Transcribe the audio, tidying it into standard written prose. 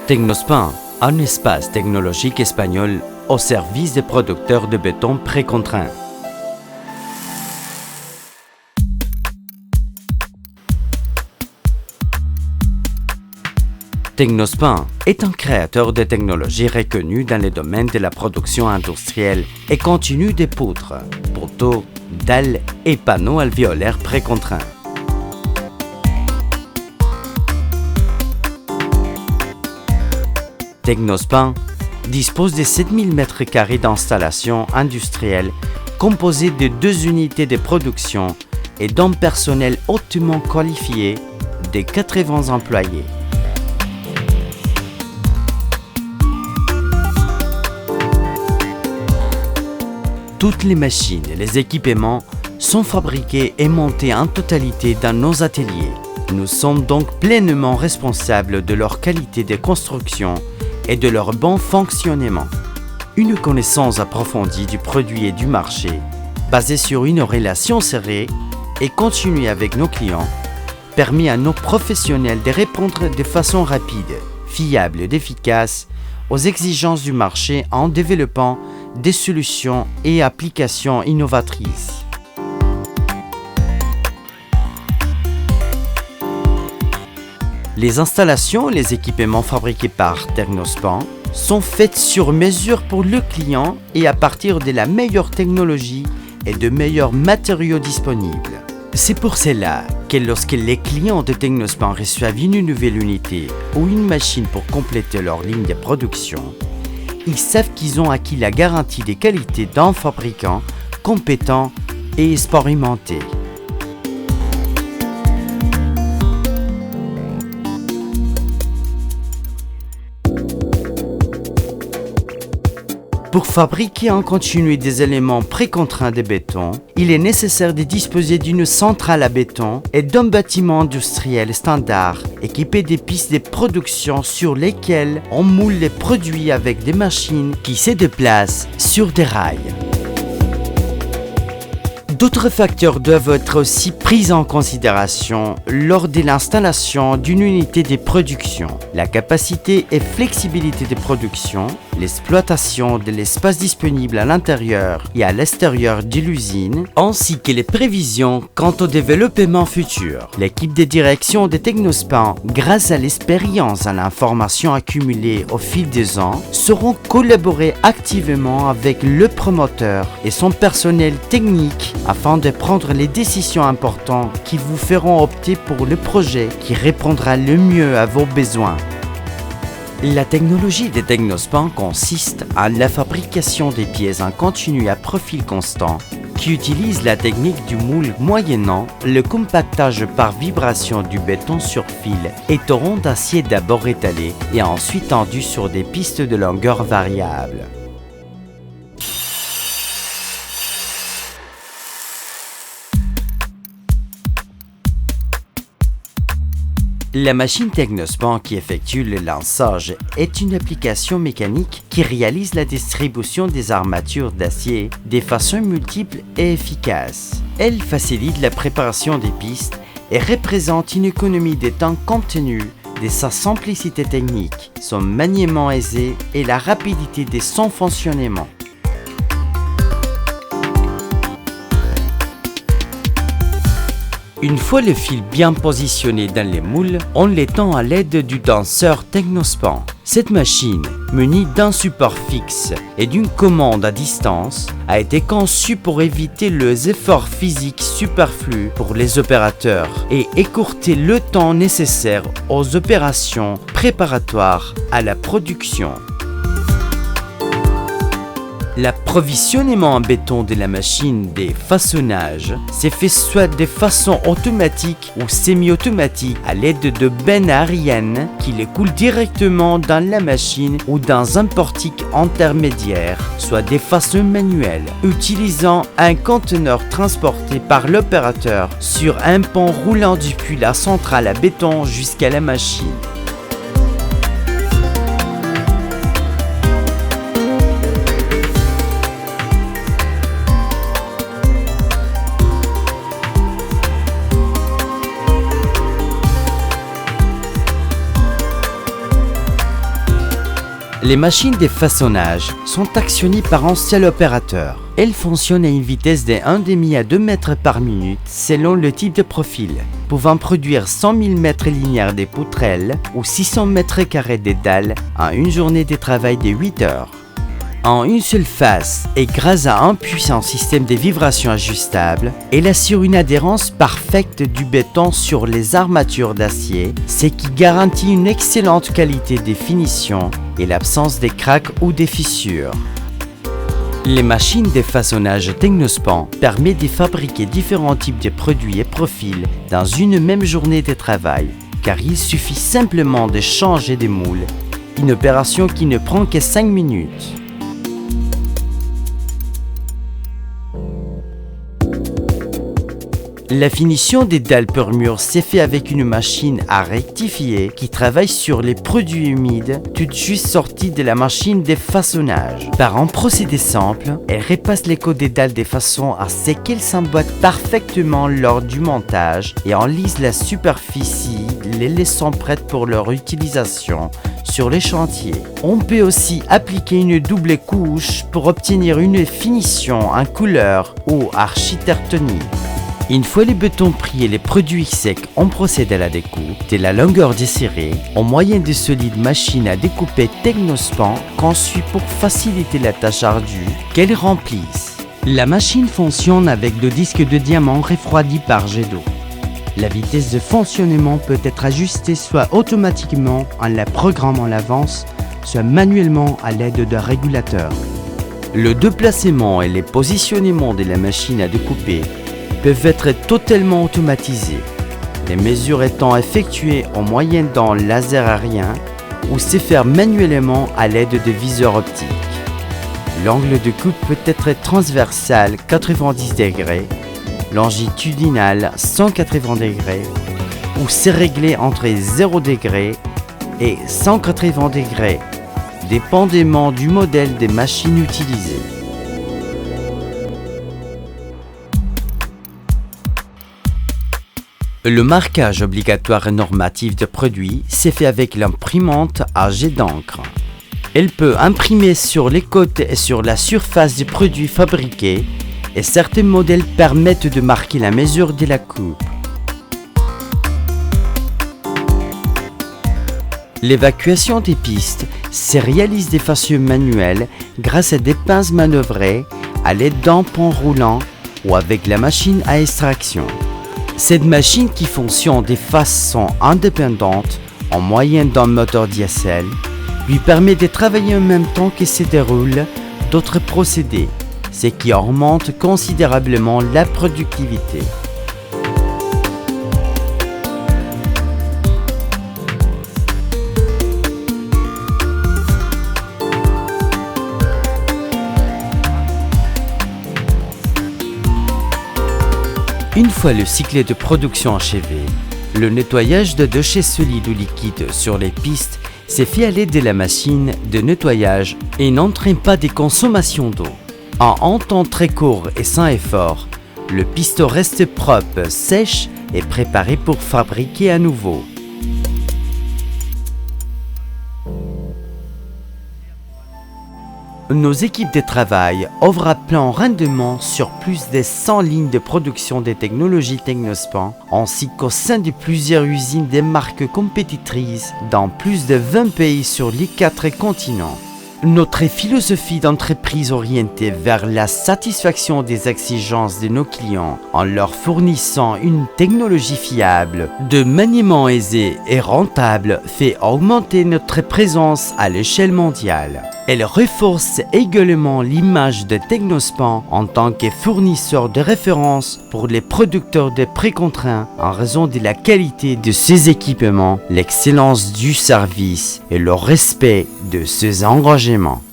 Technospan, un espace technologique espagnol au service des producteurs de béton précontraint. Technospan est un créateur de technologies reconnu dans les domaines de la production industrielle et continue des poutres, poteaux, dalles et panneaux alvéolaires précontraints. Technospan dispose de 7000 m² d'installations industrielles composées de 2 unités de production et d'un personnel hautement qualifié de 80 employés. Toutes les machines et les équipements sont fabriqués et montés en totalité dans nos ateliers. Nous sommes donc pleinement responsables de leur qualité de construction et de leur bon fonctionnement. Une connaissance approfondie du produit et du marché, basée sur une relation serrée et continue avec nos clients, permet à nos professionnels de répondre de façon rapide, fiable et efficace aux exigences du marché en développant des solutions et applications innovatrices. Les installations et les équipements fabriqués par Technospan sont faits sur mesure pour le client et à partir de la meilleure technologie et de meilleurs matériaux disponibles. C'est pour cela que lorsque les clients de Technospan reçoivent une nouvelle unité ou une machine pour compléter leur ligne de production, ils savent qu'ils ont acquis la garantie des qualités d'un fabricant compétent et expérimenté. Pour fabriquer en continu des éléments précontraints de béton, il est nécessaire de disposer d'une centrale à béton et d'un bâtiment industriel standard équipé des pistes de production sur lesquelles on moule les produits avec des machines qui se déplacent sur des rails. D'autres facteurs doivent être aussi pris en considération lors de l'installation d'une unité de production. La capacité et flexibilité de production, l'exploitation de l'espace disponible à l'intérieur et à l'extérieur de l'usine, ainsi que les prévisions quant au développement futur. L'équipe de direction de Technospan, grâce à l'expérience et à l'information accumulée au fil des ans, sauront collaborer activement avec le promoteur et son personnel technique afin de prendre les décisions importantes qui vous feront opter pour le projet qui répondra le mieux à vos besoins. La technologie de Technospan consiste en la fabrication des pièces en continu à profil constant qui utilise la technique du moule moyennant le compactage par vibration du béton sur fil et torrent d'acier d'abord étalé et ensuite tendu sur des pistes de longueur variable. La machine Technospan qui effectue le lançage est une application mécanique qui réalise la distribution des armatures d'acier de façon multiple et efficace. Elle facilite la préparation des pistes et représente une économie de temps compte tenu de sa simplicité technique, son maniement aisé et la rapidité de son fonctionnement. Une fois le fil bien positionné dans les moules, on l'étend à l'aide du danseur Technospan. Cette machine, munie d'un support fixe et d'une commande à distance, a été conçue pour éviter les efforts physiques superflus pour les opérateurs et écourter le temps nécessaire aux opérations préparatoires à la production. L'approvisionnement en béton de la machine de façonnage s'est fait soit de façon automatique ou semi-automatique à l'aide de bennes aériennes qui les coulent directement dans la machine ou dans un portique intermédiaire, soit de façon manuelle, utilisant un conteneur transporté par l'opérateur sur un pont roulant depuis la centrale à béton jusqu'à la machine. Les machines de façonnage sont actionnées par un seul opérateur. Elles fonctionnent à une vitesse de 1,5 à 2 mètres par minute selon le type de profil, pouvant produire 100 000 mètres linéaires de poutrelles ou 600 mètres carrés de dalles en une journée de travail de 8 heures. En une seule face et grâce à un puissant système de vibration ajustable, elle assure une adhérence parfaite du béton sur les armatures d'acier, ce qui garantit une excellente qualité de finition et l'absence de craques ou de fissures. Les machines de façonnage Technospan permettent de fabriquer différents types de produits et profils dans une même journée de travail, car il suffit simplement de changer de moule, une opération qui ne prend que 5 minutes. La finition des dalles per mur s'est fait avec une machine à rectifier qui travaille sur les produits humides tout juste sortis de la machine de façonnage. Par un procédé simple, elle repasse les côtes des dalles de façon à ce qu'elles s'emboîtent parfaitement lors du montage et enlise la superficie, les laissant prêtes pour leur utilisation sur les chantiers. On peut aussi appliquer une double couche pour obtenir une finition en couleur ou architectonique. Une fois les bétons pris et les produits secs, on procède à la découpe de la longueur desserrée en moyen de solide machine à découper Technospan conçue pour faciliter la tâche ardue qu'elle remplisse. La machine fonctionne avec le disque de diamant refroidi par jet d'eau. La vitesse de fonctionnement peut être ajustée soit automatiquement en la programmant à l'avance, soit manuellement à l'aide d'un régulateur. Le déplacement et le positionnement de la machine à découper peuvent être totalement automatisés, les mesures étant effectuées en moyenne d'un laser aérien ou se faire manuellement à l'aide de viseurs optiques. L'angle de coupe peut être transversal 90 degrés, longitudinal 180 degrés ou se régler entre 0 degrés et 180 degrés, dépendamment du modèle des machines utilisées. Le marquage obligatoire et normatif de produits s'est fait avec l'imprimante à jet d'encre. Elle peut imprimer sur les côtés et sur la surface du produit fabriqué et certains modèles permettent de marquer la mesure de la coupe. L'évacuation des pistes se réalise de façon manuelle grâce à des pinces manœuvrées à l'aide d'un pont roulant ou avec la machine à extraction. Cette machine qui fonctionne de façon indépendante en moyenne d'un moteur diesel lui permet de travailler en même temps que se déroulent d'autres procédés, ce qui augmente considérablement la productivité. Une fois le cycle de production achevé, le nettoyage de déchets solides ou liquides sur les pistes s'est fait à l'aide de la machine de nettoyage et n'entraîne pas des consommations d'eau. En un temps très court et sans effort, le piston reste propre, sèche et préparé pour fabriquer à nouveau. Nos équipes de travail ouvrent à plein rendement sur plus de 100 lignes de production des technologies Technospan, ainsi qu'au sein de plusieurs usines des marques compétitrices dans plus de 20 pays sur les 4 continents. Notre philosophie d'entreprise orientée vers la satisfaction des exigences de nos clients en leur fournissant une technologie fiable, de maniement aisé et rentable fait augmenter notre présence à l'échelle mondiale. Elle renforce également l'image de Technospan en tant que fournisseur de référence pour les producteurs de précontraints en raison de la qualité de ses équipements, l'excellence du service et le respect de ses engagements.